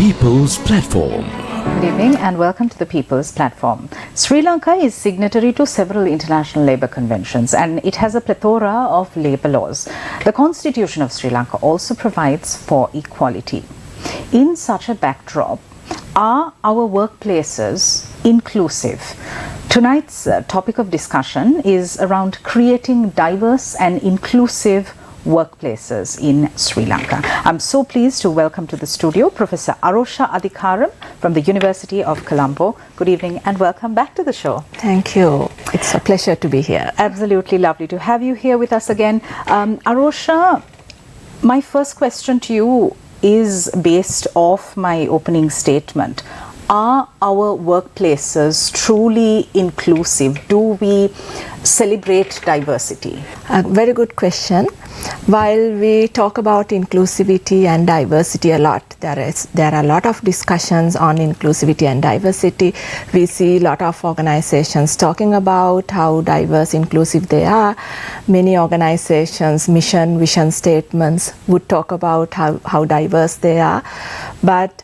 People's Platform. Good evening and welcome to the People's Platform. Sri Lanka is signatory to several international labour conventions and it has a plethora of labour laws. The Constitution of Sri Lanka also provides for equality. In such a backdrop, are our workplaces inclusive? Tonight's topic of discussion is around creating diverse and inclusive workplaces in Sri Lanka. I'm so pleased to welcome to the studio Professor Arosha Adikaram from the University of Colombo. Good evening and welcome back to the show. Thank you. It's a pleasure to be here. Absolutely lovely to have you here with us again. Arosha, my first question to you is based off my opening statement. Are our workplaces truly inclusive? Do we celebrate diversity? A very good question. While we talk about inclusivity and diversity a lot, there are a lot of discussions on inclusivity and diversity. We see a lot of organizations talking about how diverse, inclusive they are. Many organizations, mission, vision statements would talk about how diverse they are. But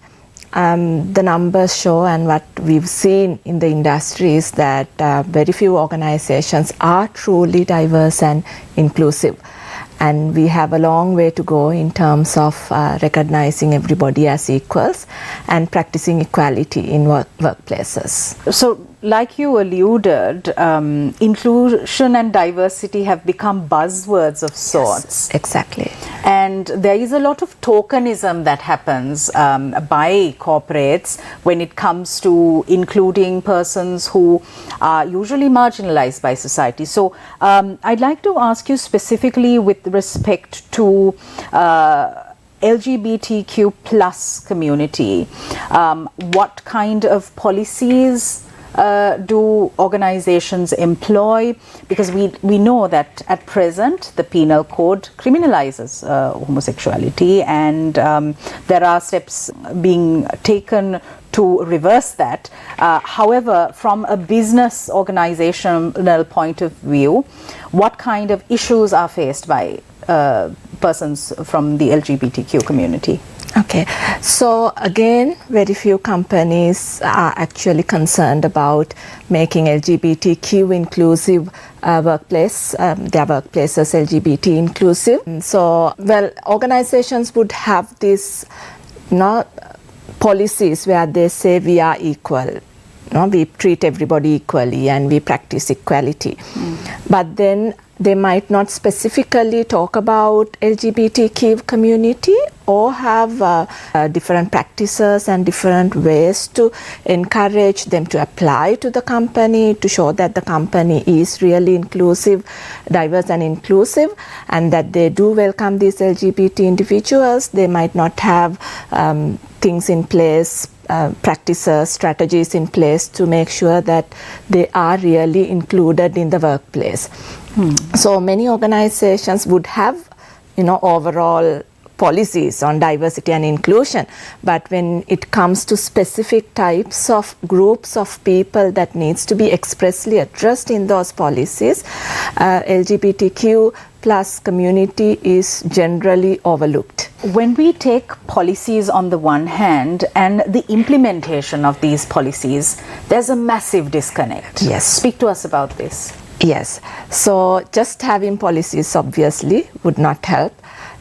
the numbers show, and what we've seen in the industry is that very few organizations are truly diverse and inclusive. And we have a long way to go in terms of recognizing everybody as equals and practicing equality in workplaces. So, like you alluded, inclusion and diversity have become buzzwords of sorts. Yes, exactly. And there is a lot of tokenism that happens by corporates when it comes to including persons who are usually marginalized by society. So I'd like to ask you specifically with respect to LGBTQ plus community, what kind of policies do organizations employ? Because we know that at present the penal code criminalizes homosexuality, and there are steps being taken to reverse that. However, from a business organizational point of view, what kind of issues are faced by persons from the LGBTQ community? Okay, so again, very few companies are actually concerned about making LGBTQ inclusive workplace, their workplaces LGBT inclusive. So, well, organizations would have these policies where they say we are equal. We treat everybody equally and we practice equality. But then they might not specifically talk about LGBTQ community or have different practices and different ways to encourage them to apply to the company, to show that the company is really inclusive, diverse and inclusive, and that they do welcome these LGBT individuals. They might not have things in place, practices, strategies in place to make sure that they are really included in the workplace. So many organizations would have, overall policies on diversity and inclusion, but when it comes to specific types of groups of people that needs to be expressly addressed in those policies, LGBTQ plus community is generally overlooked. When we take policies on the one hand and the implementation of these policies, there's a massive disconnect. Yes. Speak to us about this. Yes. So just having policies obviously would not help.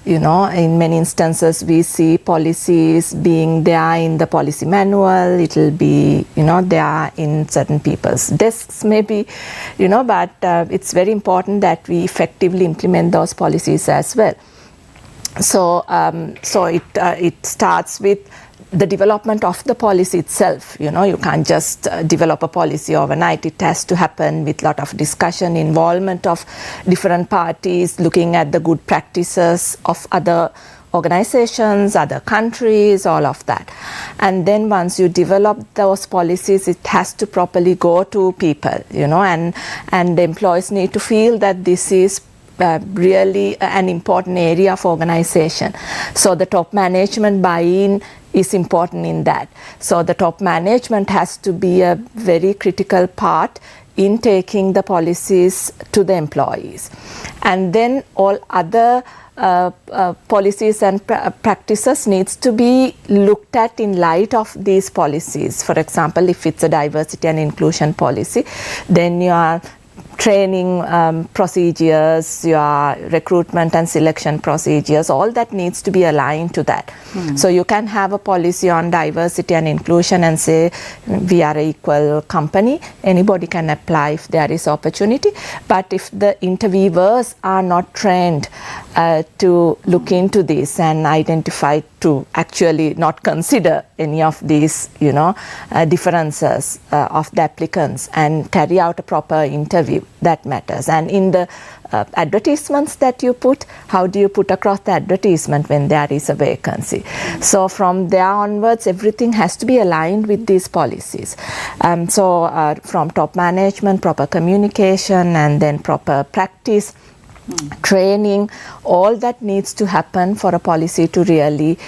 In many instances we see policies being there in the policy manual. It'll be, there in certain people's desks maybe, but it's very important that we effectively implement those policies as well. So, it starts with the development of the policy itself. You can't just develop a policy overnight. It has to happen with a lot of discussion, involvement of different parties, looking at the good practices of other organizations, other countries, all of that. And then once you develop those policies, it has to properly go to people, and the employees need to feel that this is really an important area of organization. So the top management buy-in is important in that. So the top management has to be a very critical part in taking the policies to the employees. And then all other policies and practices needs to be looked at in light of these policies. For example, if it's a diversity and inclusion policy, then your training procedures, your recruitment and selection procedures, all that needs to be aligned to that. So you can have a policy on diversity and inclusion and say we are an equal company, anybody can apply if there is opportunity, but if the interviewers are not trained to look into this and identify, to actually not consider any of these differences of the applicants and carry out a proper interview, that matters. And in the advertisements that you put, how do you put across the advertisement when there is a vacancy? So from there onwards, everything has to be aligned with these policies. From top management, proper communication, and then proper practice, training, all that needs to happen for a policy to really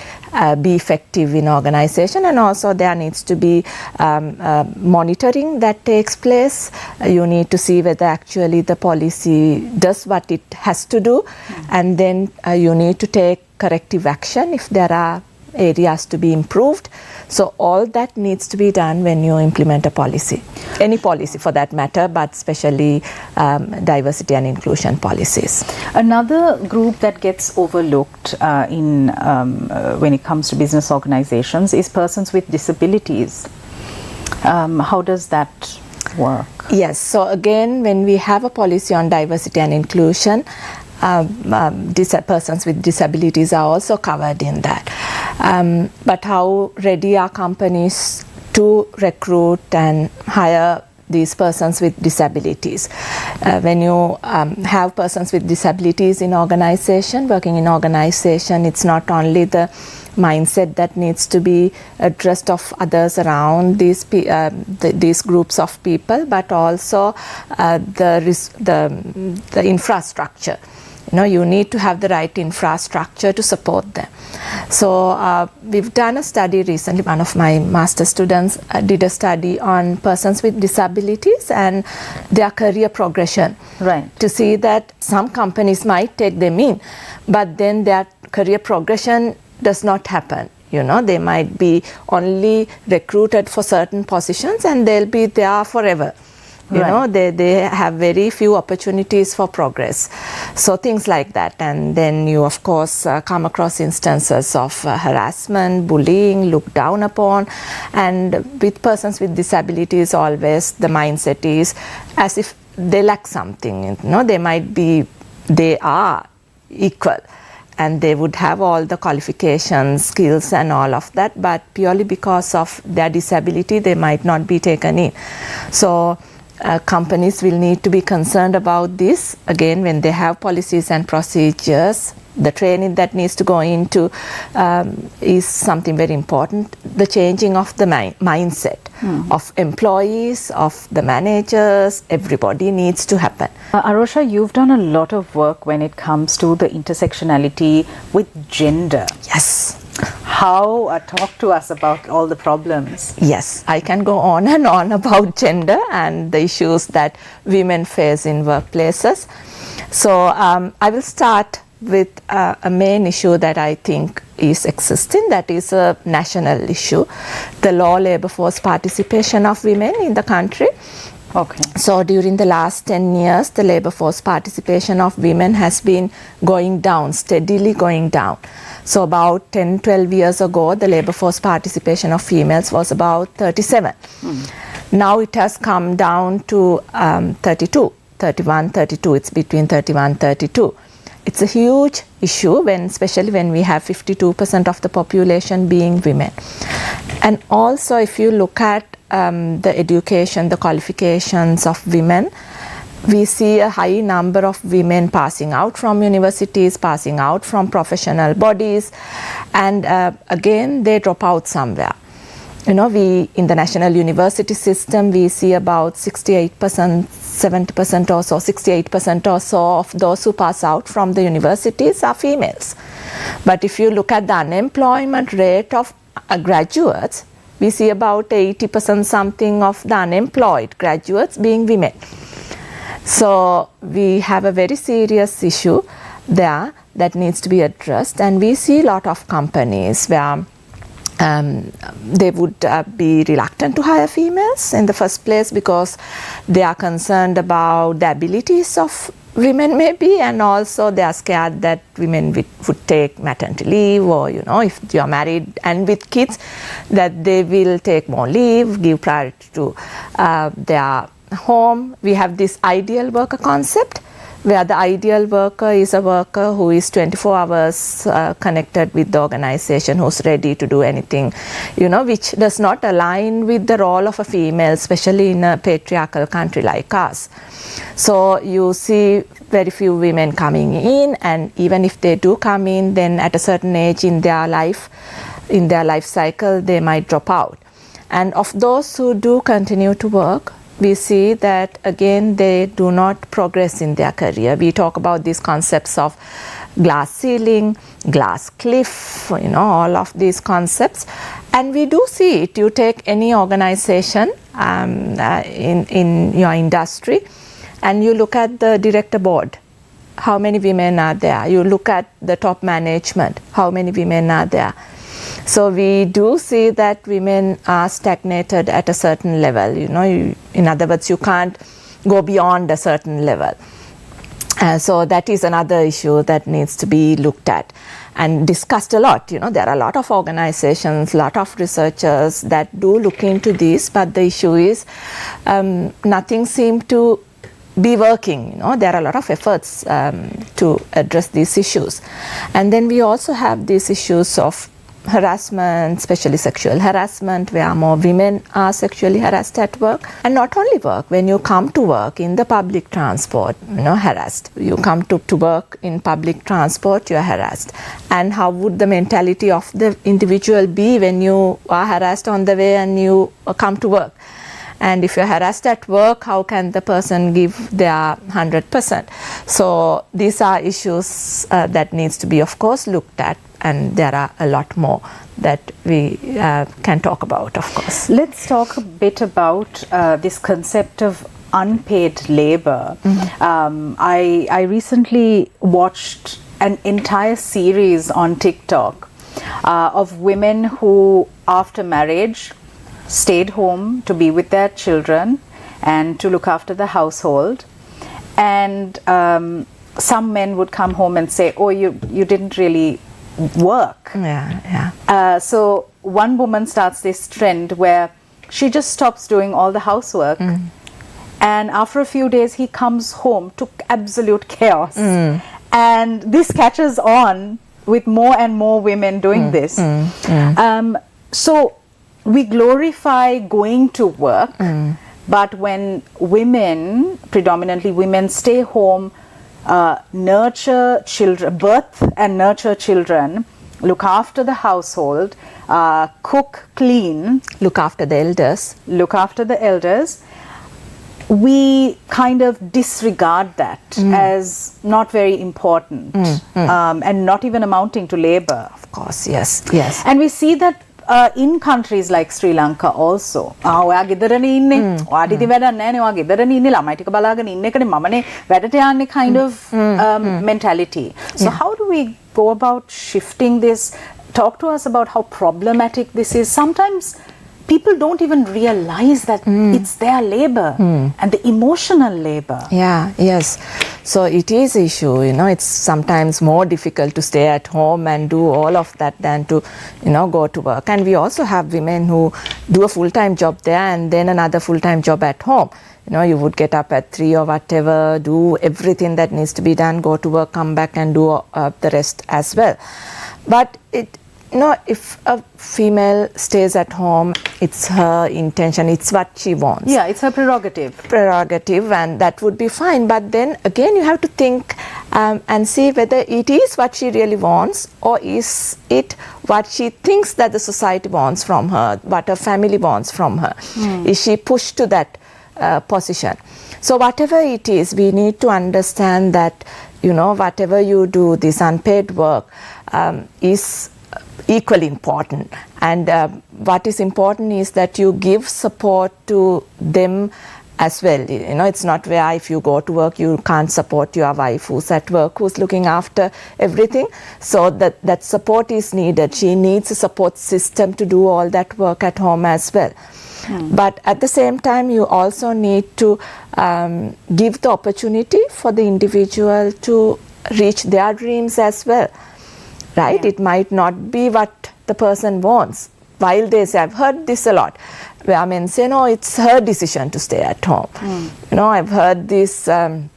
be effective in organization. And also there needs to be monitoring that takes place. You need to see whether actually the policy does what it has to do, and then you need to take corrective action if there are areas to be improved. So all that needs to be done when you implement a policy, any policy for that matter, but especially diversity and inclusion policies. Another group that gets overlooked when it comes to business organizations is persons with disabilities. How does that work? Yes, so again, when we have a policy on diversity and inclusion, persons with disabilities are also covered in that. But how ready are companies to recruit and hire these persons with disabilities? When you have persons with disabilities in organization, working in organization, it's not only the mindset that needs to be addressed of others around these groups of people, but also the infrastructure. You need to have the right infrastructure to support them. So we've done a study recently. One of my master students did a study on persons with disabilities and their career progression. Right. To see that some companies might take them in, but then their career progression does not happen. They might be only recruited for certain positions and they'll be there forever. They have very few opportunities for progress. So things like that. And then you of course come across instances of harassment, bullying, looked down upon. And with persons with disabilities, always the mindset is as if they lack something. They are equal, and they would have all the qualifications, skills and all of that, but purely because of their disability they might not be taken in. So companies will need to be concerned about this. Again, when they have policies and procedures, the training that needs to go into is something very important. The changing of the mindset of employees, of the managers, everybody needs to happen. Arosha, you've done a lot of work when it comes to the intersectionality with gender. Yes. How? Talk to us about all the problems. Yes, I can go on and on about gender and the issues that women face in workplaces. So I will start with a main issue that I think is existing, that is a national issue, the low labor force participation of women in the country. Okay. So during the last 10 years, the labor force participation of women has been going down, steadily going down. So about 10-12 years ago, the labor force participation of females was about 37. Now it has come down to 32, it's between 31 and 32. It's a huge issue, especially when we have 52% of the population being women. And also if you look at the education, the qualifications of women, we see a high number of women passing out from universities, passing out from professional bodies, and again they drop out somewhere. We in the national university system, we see about 68%, 70% or so, 68% or so of those who pass out from the universities are females. But if you look at the unemployment rate of graduates, we see about 80% something of the unemployed graduates being women. So we have a very serious issue there that needs to be addressed, and we see a lot of companies where they would be reluctant to hire females in the first place because they are concerned about the abilities of women maybe, and also they are scared that women would take maternity leave, or if you are married and with kids, that they will take more leave, give priority to their home. We have this ideal worker concept, where the ideal worker is a worker who is 24 hours connected with the organization, who's ready to do anything, which does not align with the role of a female, especially in a patriarchal country like us. So you see very few women coming in, and even if they do come in, then at a certain age in their life cycle, they might drop out. And of those who do continue to work, we see that again they do not progress in their career. We talk about these concepts of glass ceiling, glass cliff, all of these concepts, and we do see it. You take any organization in your industry, and you look at the director board, how many women are there? You look at the top management, how many women are there? So we do see that women are stagnated at a certain level. In other words, you can't go beyond a certain level. So that is another issue that needs to be looked at and discussed a lot. There are a lot of organizations, a lot of researchers that do look into this, but the issue is nothing seems to be working. There are a lot of efforts to address these issues. And then we also have these issues of harassment, especially sexual harassment, where more women are sexually harassed at work. And not only work, when you come to work in the public transport, harassed. You come to work in public transport, you are harassed. And how would the mentality of the individual be when you are harassed on the way and you come to work? And if you're harassed at work, how can the person give their 100%? So these are issues that needs to be, of course, looked at. And there are a lot more that we can talk about, of course. Let's talk a bit about this concept of unpaid labor. I recently watched an entire series on TikTok of women who, after marriage, stayed home to be with their children and to look after the household. And some men would come home and say, oh, you didn't really work. So one woman starts this trend where she just stops doing all the housework, and after a few days he comes home to absolute chaos. And this catches on with more and more women doing this. So we glorify going to work, but when women, predominantly women, stay home, nurture children, birth and nurture children, look after the household, cook, clean, look after the elders, we kind of disregard that as not very important and not even amounting to labor. Of course, yes. And we see that in countries like Sri Lanka also. ඔයා ගෙදරනේ ඉන්නේ. ඔයාට ඉතින් වැඩක් නැහැ නේ. ඔයා ගෙදරනේ ඉන්නේ ළමයි ටික බලාගෙන ඉන්න එකනේ මමනේ වැඩට යන්නේ kind of mentality. So how do we go about shifting this? Talk to us about how problematic this is. Sometimes people don't even realize that it's their labor and the emotional labor. Yes. So it is an issue, it's sometimes more difficult to stay at home and do all of that than to, go to work. And we also have women who do a full-time job there and then another full-time job at home. You would get up at 3 or whatever, do everything that needs to be done, go to work, come back and do the rest as well. But if a female stays at home, it's her intention, it's what she wants. Yeah, it's her prerogative, and that would be fine. But then again, you have to think and see whether it is what she really wants, or is it what she thinks that the society wants from her, what her family wants from her. Is she pushed to that position? So whatever it is, we need to understand that, whatever you do, this unpaid work is equally important, and what is important is that you give support to them as well. You know, it's not where if you go to work you can't support your wife who's at work, who's looking after everything. So that support is needed. She needs a support system to do all that work at home as well. But at the same time you also need to give the opportunity for the individual to reach their dreams as well, right? It might not be what the person wants. While they say, I've heard this a lot, where men say, no, it's her decision to stay at home. You know, I've heard this in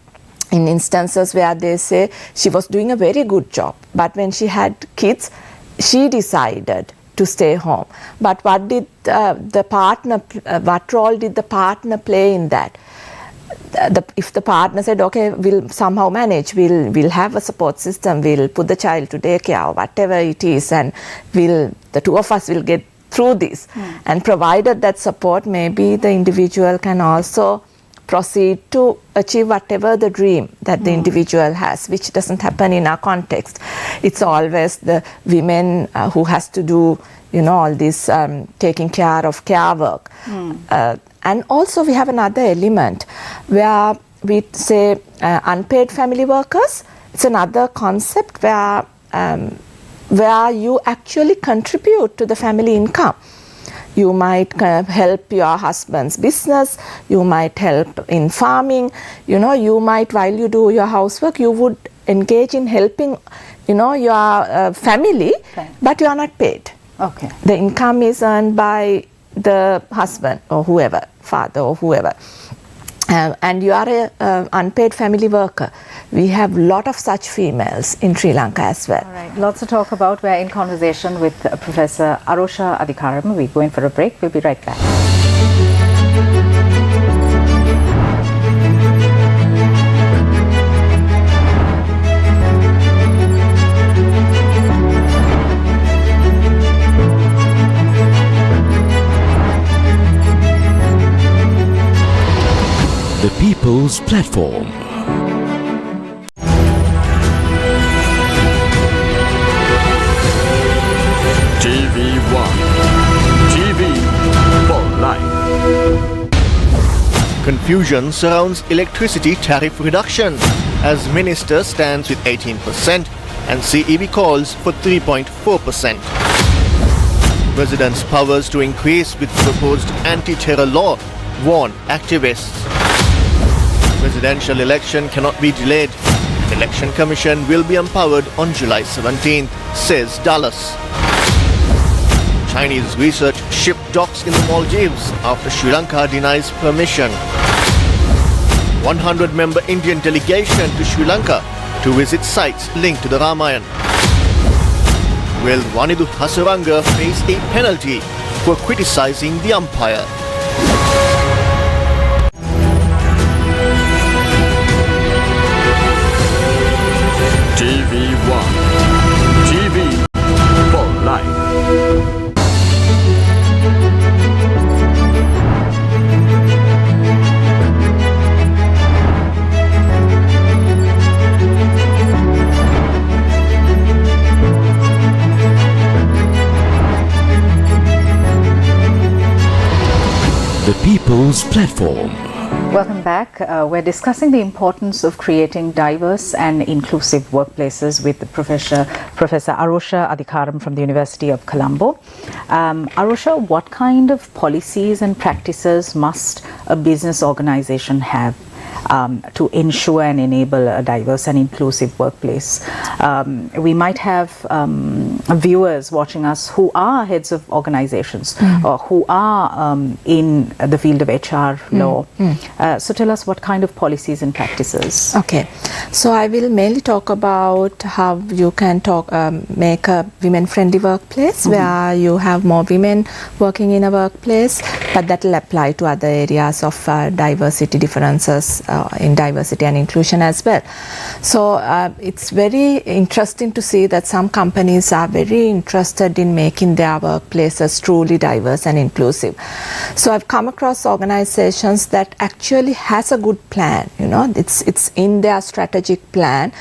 instances where they say she was doing a very good job, but when she had kids, she decided to stay home. But what did the partner, what role did the partner play in that? If the partner said, okay, we'll somehow manage, we'll have a support system, we'll put the child to daycare or whatever it is, and the two of us will get through this. And provided that support, maybe the individual can also proceed to achieve whatever the dream that the individual has, which doesn't happen in our context. It's always the women who has to do, you know, all this taking care of care work. And also we have another element where we say unpaid family workers. It's another concept where you actually contribute to the family income. You might help your husband's business, you might help in farming, you know, you might, while you do your housework, you would engage in helping, you know, your family, but you are not paid. Okay. The income is earned by the husband or whoever, father or whoever. And you are an unpaid family worker. We have a lot of such females in Sri Lanka as well. All right, lots to talk about. We're in conversation with Professor Arosha Adikaram. We're going for a break. We'll be right back. The People's Platform. TV1. TV for life. Confusion surrounds electricity tariff reduction as Minister stands with 18% and CEB calls for 3.4%. Residents' powers to increase with proposed anti-terror law, warn activists. Presidential election cannot be delayed. Election Commission will be empowered on July 17th, says Dallas. Chinese research ship docks in the Maldives after Sri Lanka denies permission. 100-member Indian delegation to Sri Lanka to visit sites linked to the Ramayana. Will Wanidu Hasaranga face a penalty for criticizing the umpire? TV1. TV for life. The People's Platform. Welcome back. We're discussing the importance of creating diverse and inclusive workplaces with Professor Arosha Adikaram from the University of Colombo. Arosha, what kind of policies and practices must a business organization have to ensure and enable a diverse and inclusive workplace? We might have viewers watching us who are heads of organizations or who are in the field of HR law. So tell us what kind of policies and practices. Okay, so I will mainly talk about how you can make a women-friendly workplace where you have more women working in a workplace, but that will apply to other areas of diversity differences in diversity and inclusion as well. So it's very interesting to see that some companies are very interested in making their workplaces truly diverse and inclusive. So I've come across organizations that actually has a good plan, you know, it's in their strategic plan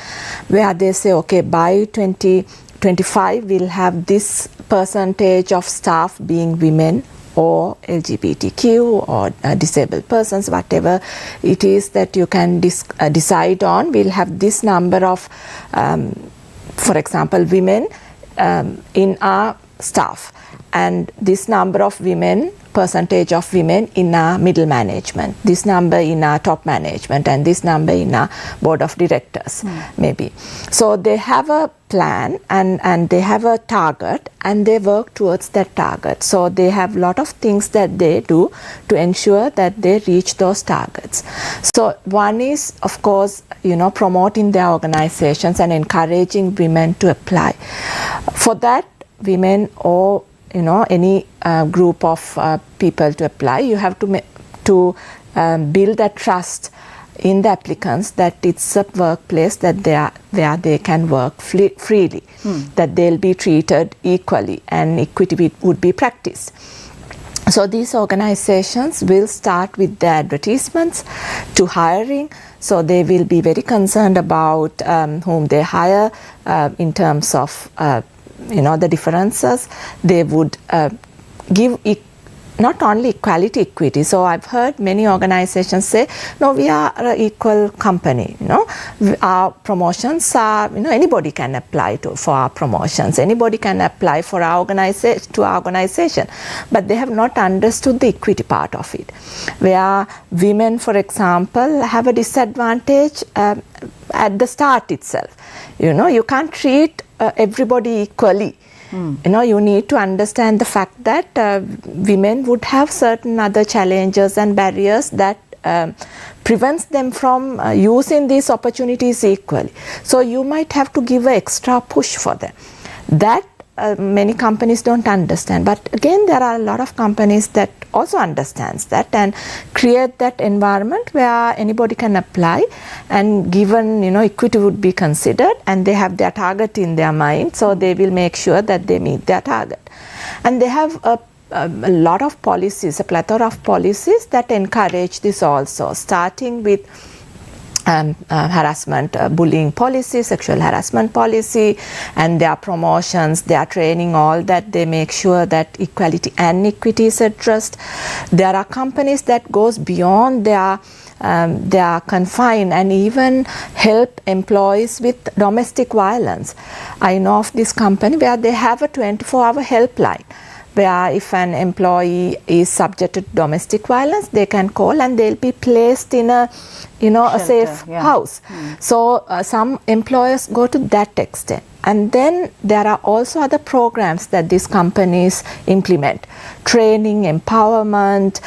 where they say, okay, by 2025 we'll have this percentage of staff being women or LGBTQ or disabled persons, whatever it is that you can decide on. We'll have this number of, for example, women in our staff, and this number of women, percentage of women in our middle management, this number in our top management, and this number in our board of directors, maybe. So they have a plan and they have a target, and they work towards that target. So they have a lot of things that they do to ensure that they reach those targets. So one is, of course, promoting their organizations and encouraging women to apply. For that, women or any group of people to apply, you have to build that trust in the applicants that it's a workplace that where they can work freely, that they'll be treated equally and equity would be practiced. So these organizations will start with the advertisements to hiring. So they will be very concerned about whom they hire in terms of the differences. They would give not only equity. So I've heard many organizations say, no, we are an equal company. Our promotions are, anybody can apply for our promotions. Anybody can apply for our organization. But they have not understood the equity part of it. Where women, for example, have a disadvantage at the start itself. You can't treat everybody equally. You need to understand the fact that women would have certain other challenges and barriers that prevents them from using these opportunities equally. So you might have to give an extra push for them. That many companies don't understand. But again, there are a lot of companies that also understands that and create that environment where anybody can apply, and given equity would be considered, and they have their target in their mind, so they will make sure that they meet their target. And they have a lot of policies, a plethora of policies that encourage this also, starting with harassment, bullying policy, sexual harassment policy, and their promotions, their training, all that. They make sure that equality and equity is addressed. There are companies that goes beyond their confine and even help employees with domestic violence. I know of this company where they have a 24-hour helpline, where if an employee is subjected to domestic violence, they can call and they'll be placed in a a safe house. So some employers go to that extent. And then there are also other programs that these companies implement, training, empowerment,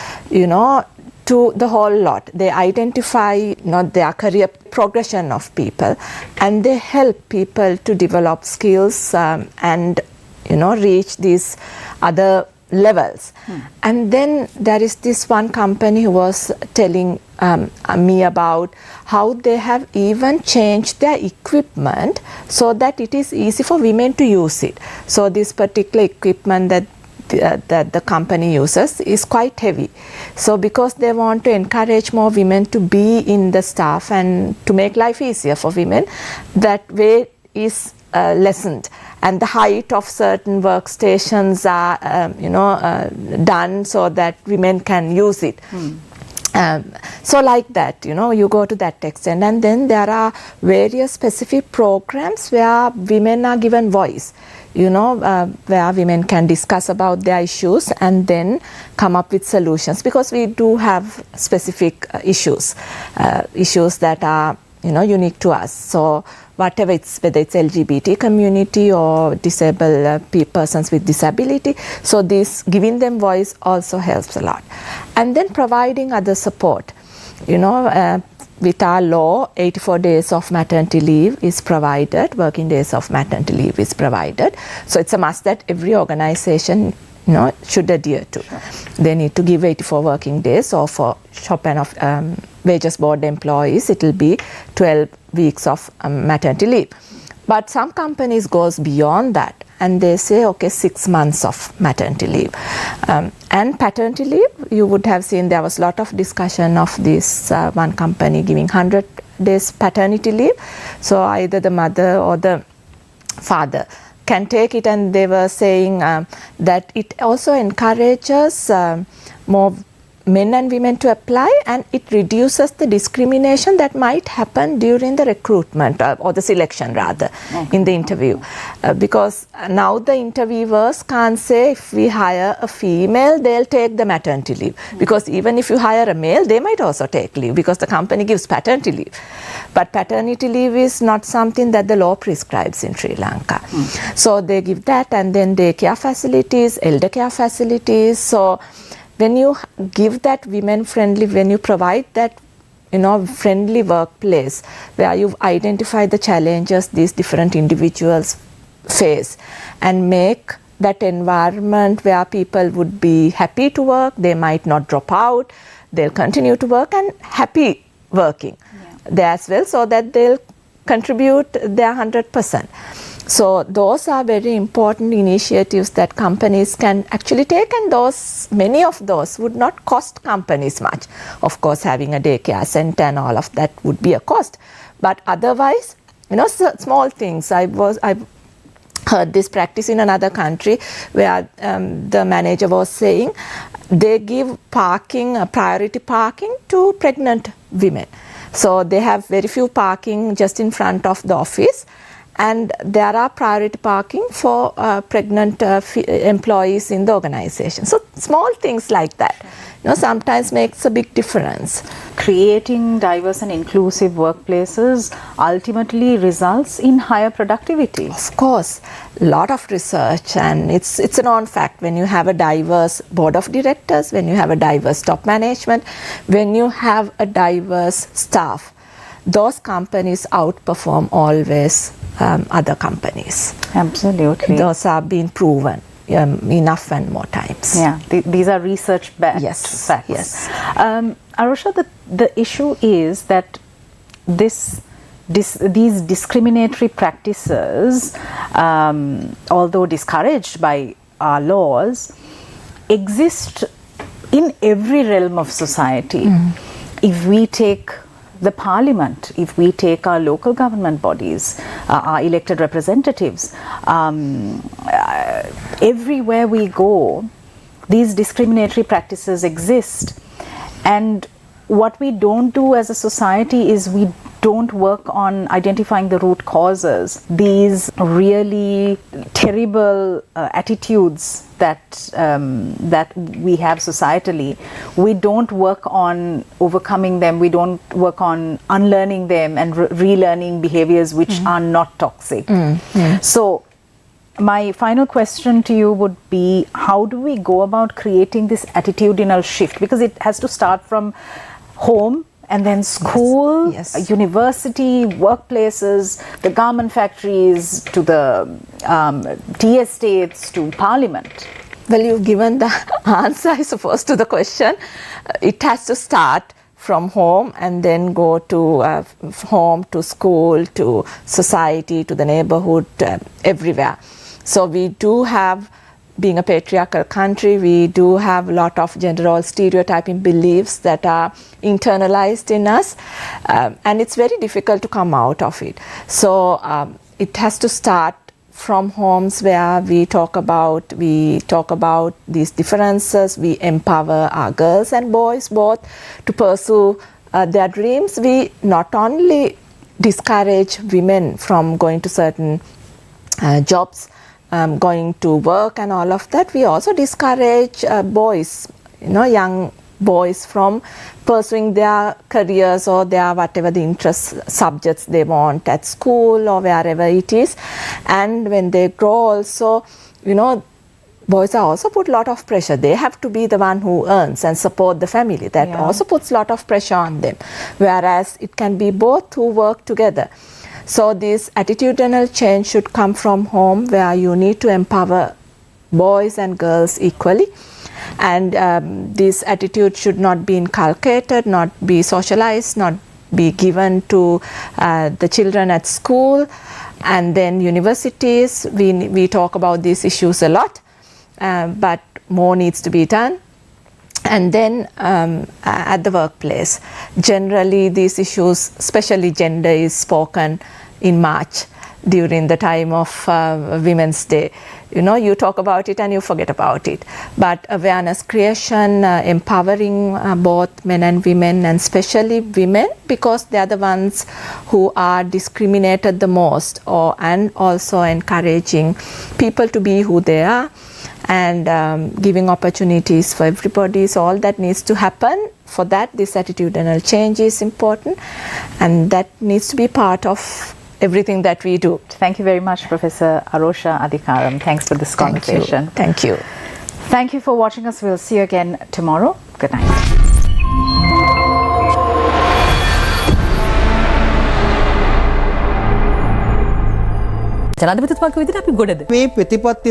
to the whole lot. They identify their career progression of people, and they help people to develop skills and reach these other levels. And then there is this one company who was telling me about how they have even changed their equipment so that it is easy for women to use it. So this particular equipment that the company uses is quite heavy. So because they want to encourage more women to be in the staff and to make life easier for women, that weight is lessened, and the height of certain workstations are done so that women can use it. So like that, you go to that extent. And then there are various specific programs where women are given voice, where women can discuss about their issues and then come up with solutions, because we do have specific issues that are unique to us. So whatever whether it's LGBT community or disabled persons with disability, so this giving them voice also helps a lot. And then providing other support. With our law, 84 days of maternity leave is provided, working days of maternity leave is provided. So it's a must that every organization should adhere to. They need to give 84 working days, or for shop and wages board employees, it will be 12 weeks of maternity leave. But some companies goes beyond that, and they say, okay, 6 months of maternity leave. And paternity leave, you would have seen there was a lot of discussion of this one company giving 100 days paternity leave. So either the mother or the father can take it, and they were saying that it also encourages more men and women to apply, and it reduces the discrimination that might happen during the recruitment or the selection rather in the interview, because now the interviewers can't say if we hire a female they'll take the maternity leave, because even if you hire a male they might also take leave because the company gives paternity leave, but paternity leave is not something that the law prescribes in Sri Lanka. So they give that, and then daycare facilities, elder care facilities. So when you give that women friendly, when you provide that friendly workplace where you've identified the challenges these different individuals face, and make that environment where people would be happy to work, they might not drop out, they'll continue to work and happy working there as well, so that they'll contribute their 100%. So those are very important initiatives that companies can actually take, and many of those would not cost companies much. Of course, having a daycare center and all of that would be a cost, but otherwise, small things. I've heard this practice in another country where the manager was saying they give priority parking to pregnant women. So they have very few parking just in front of the office, and there are priority parking for pregnant employees in the organization. So small things like that, sometimes makes a big difference. Creating diverse and inclusive workplaces ultimately results in higher productivity. Of course, a lot of research, and it's a known fact. When you have a diverse board of directors, when you have a diverse top management, when you have a diverse staff, those companies outperform always other companies. Absolutely. Those are being proven enough and more times. Yeah, these are research-backed facts. Yes. Arosha, the issue is that these discriminatory practices, although discouraged by our laws, exist in every realm of society. If we take the parliament, if we take our local government bodies, our elected representatives, everywhere we go, these discriminatory practices exist. And what we don't do as a society is we don't work on identifying the root causes, these really terrible attitudes that we have societally. We don't work on overcoming them, we don't work on unlearning them and relearning behaviors which are not toxic. So my final question to you would be, how do we go about creating this attitudinal shift? Because it has to start from home, and then school, university, workplaces, the garment factories, to the tea estates, to parliament. Well, you've given the answer, I suppose, to the question. It has to start from home and then go to home, to school, to society, to the neighborhood, everywhere. So we do have, being a patriarchal country, we do have a lot of gender role stereotyping beliefs that are internalized in us, and it's very difficult to come out of it. So it has to start from homes where we talk about these differences. We empower our girls and boys both to pursue their dreams. We not only discourage women from going to certain jobs, going to work and all of that, we also discourage boys, young boys, from pursuing their careers or their whatever the interest subjects they want at school or wherever it is. And when they grow also, boys are also put a lot of pressure. They have to be the one who earns and support the family. That also puts a lot of pressure on them. Whereas it can be both who work together. So this attitudinal change should come from home, where you need to empower boys and girls equally. And this attitude should not be inculcated, not be socialized, not be given to the children at school. And then universities, we talk about these issues a lot, but more needs to be done. And then at the workplace, generally these issues, especially gender, is spoken in March. during the time of Women's Day. You know, you talk about it and you forget about it. But awareness creation, empowering both men and women, and especially women, because they are the ones who are discriminated the most, and also encouraging people to be who they are, and giving opportunities for everybody. So all that needs to happen. For that, this attitudinal change is important, and that needs to be part of everything that we do. Thank you very much, Professor Arosha Adikaram. Thanks for this conversation. Thank you. Thank you for watching us. We'll see you again tomorrow. Good night. ජනාධිපතිතුමාගේ විදිහට අපි ගොඩද මේ ප්‍රතිපත්ති